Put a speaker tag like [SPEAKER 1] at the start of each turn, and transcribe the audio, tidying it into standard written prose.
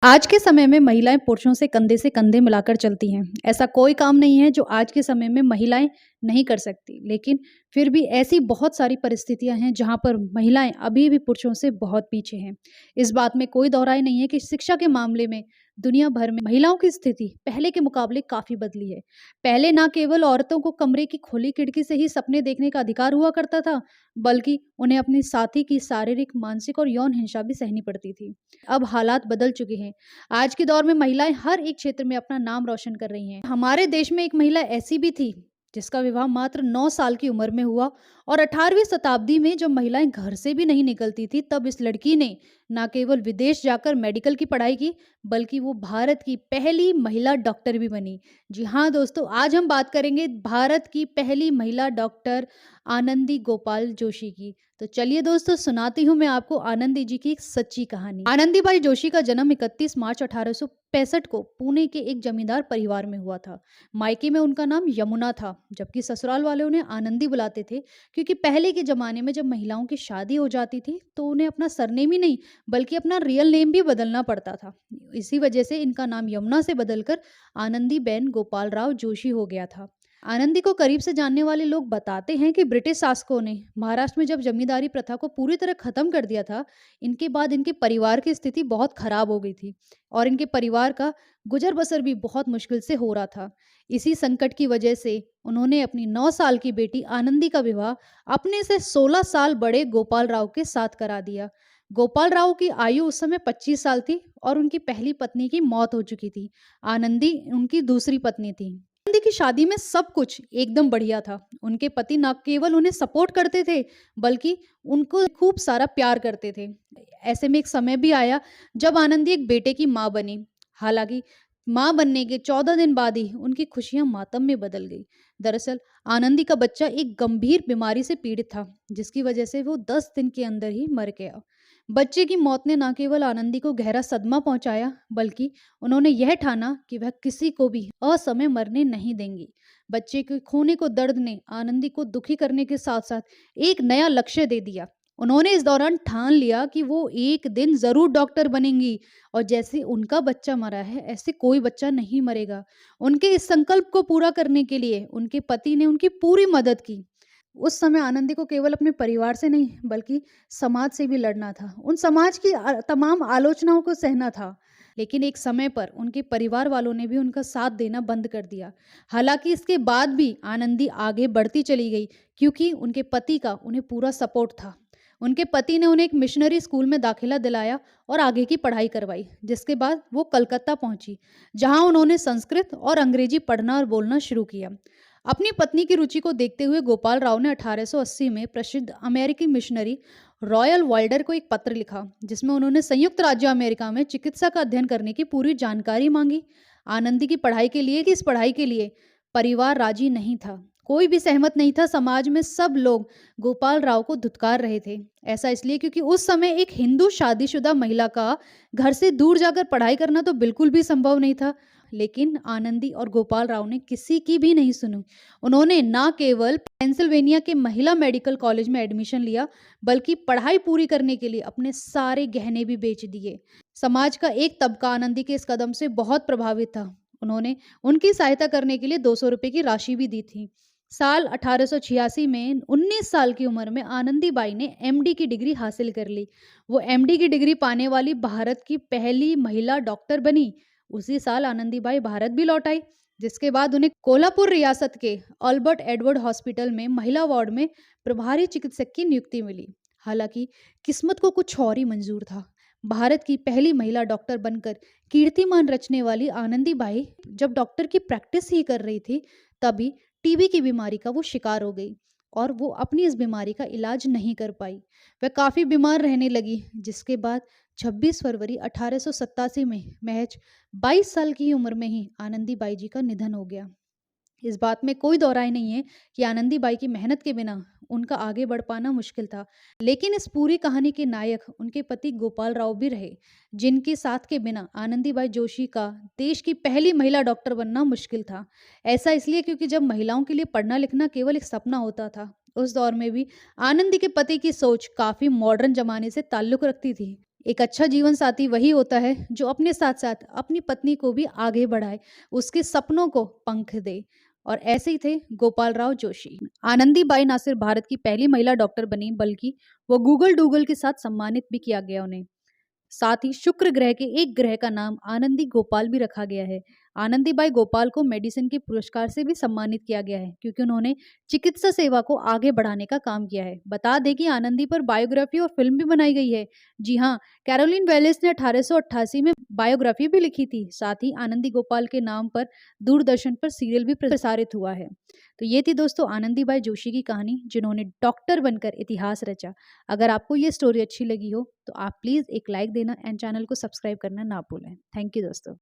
[SPEAKER 1] आज के समय में महिलाएं पुरुषों से कंधे मिलाकर चलती हैं। ऐसा कोई काम नहीं है जो आज के समय में महिलाएं नहीं कर सकती। लेकिन फिर भी ऐसी बहुत सारी परिस्थितियां हैं जहां पर महिलाएं अभी भी पुरुषों से बहुत पीछे हैं। इस बात में कोई दो राय नहीं है कि शिक्षा के मामले में दुनिया भर में महिलाओं की स्थिति पहले के मुकाबले काफी बदली है। पहले ना केवल औरतों को कमरे की खुली खिड़की से ही सपने देखने का अधिकार हुआ करता था, बल्कि उन्हें अपनी साथी की शारीरिक, मानसिक और यौन हिंसा भी सहनी पड़ती थी। अब हालात बदल चुके हैं। आज के दौर में महिलाएं हर एक क्षेत्र में अपना नाम रोशन कर रही हैं। हमारे देश में एक महिला ऐसी भी थी जिसका विवाह मात्र 9 साल की उम्र में हुआ, और 18वीं शताब्दी में जब महिलाएं घर से भी नहीं निकलती थी, तब इस लड़की ने न केवल विदेश जाकर मेडिकल की पढ़ाई की, बल्कि वो भारत की पहली महिला डॉक्टर भी बनी। जी हाँ दोस्तों, आज हम बात करेंगे भारत की पहली महिला डॉक्टर आनंदी गोपाल जोशी की। तो चलिए दोस्तों, सुनाती हूँ मैं आपको आनंदी जी की एक सच्ची कहानी। आनंदीबाई जोशी का जन्म 31 मार्च 1865 को पुणे के एक जमींदार परिवार में हुआ था। मायके में उनका नाम यमुना था, जबकि ससुराल वाले उन्हें आनंदी बुलाते थे, क्योंकि पहले के जमाने में जब महिलाओं की शादी हो जाती थी तो उन्हें अपना सरनेम ही नहीं बल्कि अपना रियल नेम भी बदलना पड़ता था। इसी वजह से इनका नाम यमुना से बदलकर आनंदीबेन गोपाल राव जोशी हो गया था। आनंदी को करीब से जानने वाले लोग बताते हैं कि ब्रिटिश शासकों ने महाराष्ट्र में जब जमींदारी प्रथा को पूरी तरह खत्म कर दिया था, इनके बाद इनके परिवार की स्थिति बहुत खराब हो गई थी और इनके परिवार का गुजर बसर भी बहुत मुश्किल से हो रहा था। इसी संकट की वजह से उन्होंने अपनी 9 साल की बेटी आनंदी का विवाह अपने से 16 साल बड़े गोपाल राव के साथ करा दिया। गोपाल राव की आयु उस समय 25 साल थी और उनकी पहली पत्नी की मौत हो चुकी थी। आनंदी उनकी दूसरी पत्नी थी। आनंदी की शादी में सब कुछ एकदम बढ़िया था। उनके पति न केवल उन्हें सपोर्ट करते थे, बल्कि उनको खूब सारा प्यार करते थे। ऐसे में एक समय भी आया जब आनंदी एक बेटे की माँ बनी। हालांकि माँ बनने के 14 दिन बाद ही उनकी खुशियां मातम में बदल गई। दरअसल आनंदी का बच्चा एक गंभीर बीमारी से पीड़ित था, जिसकी वजह से वो 10 दिन के अंदर ही मर गया। बच्चे की मौत ने न केवल आनंदी को गहरा सदमा पहुंचाया, बल्कि उन्होंने यह ठाना कि वह किसी को भी असमय मरने नहीं देंगी। बच्चे के खोने को दर्द ने आनंदी को दुखी करने के साथ साथ एक नया लक्ष्य दे दिया। उन्होंने इस दौरान ठान लिया कि वो एक दिन जरूर डॉक्टर बनेंगी, और जैसे उनका बच्चा मरा है ऐसे कोई बच्चा नहीं मरेगा। उनके इस संकल्प को पूरा करने के लिए उनके पति ने उनकी पूरी मदद की। उस समय आनंदी को केवल अपने परिवार से नहीं बल्कि समाज से भी लड़ना था। उन समाज की तमाम आलोचनाओं को सहना था। लेकिन एक समय पर उनके परिवार वालों ने भी उनका साथ देना बंद कर दिया। हालांकि इसके बाद भी आनंदी आगे बढ़ती चली गई, क्योंकि उनके पति का उन्हें पूरा सपोर्ट था। उनके पति ने उन्हें एक मिशनरी स्कूल में दाखिला दिलाया और आगे की पढ़ाई करवाई, जिसके बाद वो कलकत्ता पहुंची, जहां उन्होंने संस्कृत और अंग्रेजी पढ़ना और बोलना शुरू किया। अपनी पत्नी की रुचि को देखते हुए गोपाल राव ने 1880 में प्रसिद्ध अमेरिकी मिशनरी रॉयल वाल्डर को एक पत्र लिखा, जिसमें उन्होंने संयुक्त राज्य अमेरिका में चिकित्सा का अध्ययन करने की पूरी जानकारी मांगी। आनंदी की पढ़ाई के लिए कि इस पढ़ाई के लिए परिवार राजी नहीं था, कोई भी सहमत नहीं था। समाज में सब लोग गोपाल राव को धुतकार रहे थे। ऐसा इसलिए क्योंकि उस समय एक हिंदू शादीशुदा महिला का घर से दूर जाकर पढ़ाई करना तो बिल्कुल भी संभव नहीं था। लेकिन आनंदी और गोपाल राव ने किसी की भी नहीं सुनी। उन्होंने न केवल पेंसिल्वेनिया के महिला मेडिकल कॉलेज में एडमिशन लिया, बल्कि पढ़ाई पूरी करने के लिए अपने सारे गहने भी बेच दिए। समाज का एक तबका आनंदी के इस कदम से बहुत प्रभावित था। उन्होंने उनकी सहायता करने के लिए 200 रुपए की राशि भी दी थी। साल 1886 में 19 साल की उम्र में आनंदीबाई ने एमडी की डिग्री हासिल कर ली। वो एमडी की डिग्री पाने वाली भारत की पहली महिला डॉक्टर बनी। उसी साल आनंदीबाई भारत भी लौट आई, जिसके बाद उन्हें कोल्हापुर रियासत के अल्बर्ट एडवर्ड हॉस्पिटल में महिला वार्ड में प्रभारी चिकित्सक की नियुक्ति मिली। हालांकि किस्मत को कुछ और ही मंजूर था। भारत की पहली महिला डॉक्टर बनकर कीर्तिमान रचने वाली आनंदीबाई जब डॉक्टर की प्रैक्टिस ही कर रही थी, तभी टीबी की बीमारी का वो शिकार हो गई और वो अपनी इस बीमारी का इलाज नहीं कर पाई। वह काफ़ी बीमार रहने लगी, जिसके बाद 26 फरवरी 1887 में महज 22 साल की उम्र में ही आनंदीबाई जी का निधन हो गया। इस बात में कोई दो राय नहीं है कि आनंदीबाई की मेहनत के बिना उनका आगे बढ़ पाना मुश्किल था। लेकिन इस पूरी कहानी के नायक उनके पति गोपाल राव भी रहे, जिनके साथ के बिना आनंदीबाई जोशी का देश की पहली महिला डॉक्टर बनना मुश्किल था। ऐसा इसलिए क्योंकि जब महिलाओं के लिए पढ़ना लिखना केवल एक सपना होता था, उस दौर में भी आनंदी के पति की सोच काफी मॉडर्न जमाने से ताल्लुक रखती थी। एक अच्छा जीवन साथी वही होता है जो अपने साथ-साथ अपनी पत्नी को भी आगे बढ़ाए, उसके सपनों को पंख दे। और ऐसे ही थे गोपाल राव जोशी। आनंदीबाई ना सिर्फ भारत की पहली महिला डॉक्टर बनी, बल्कि वो गूगल डूगल के साथ सम्मानित भी किया गया उन्हें। साथ ही शुक्र ग्रह के एक ग्रह का नाम आनंदी गोपाल भी रखा गया है। आनंदीबाई गोपाल को मेडिसिन के पुरस्कार से भी सम्मानित किया गया है, क्योंकि उन्होंने चिकित्सा सेवा को आगे बढ़ाने का काम किया है। बता दें कि आनंदी पर बायोग्राफी और फिल्म भी बनाई गई है। जी हाँ, कैरोलिन वेलिस ने 1888 में बायोग्राफी भी लिखी थी। साथ ही आनंदी गोपाल के नाम पर दूरदर्शन पर सीरियल भी प्रसारित हुआ है। तो ये थी दोस्तों आनंदीबाई जोशी की कहानी, जिन्होंने डॉक्टर बनकर इतिहास रचा। अगर आपको ये स्टोरी अच्छी लगी हो तो आप प्लीज़ एक लाइक देना एंड चैनल को सब्सक्राइब करना ना भूलें। थैंक यू दोस्तों।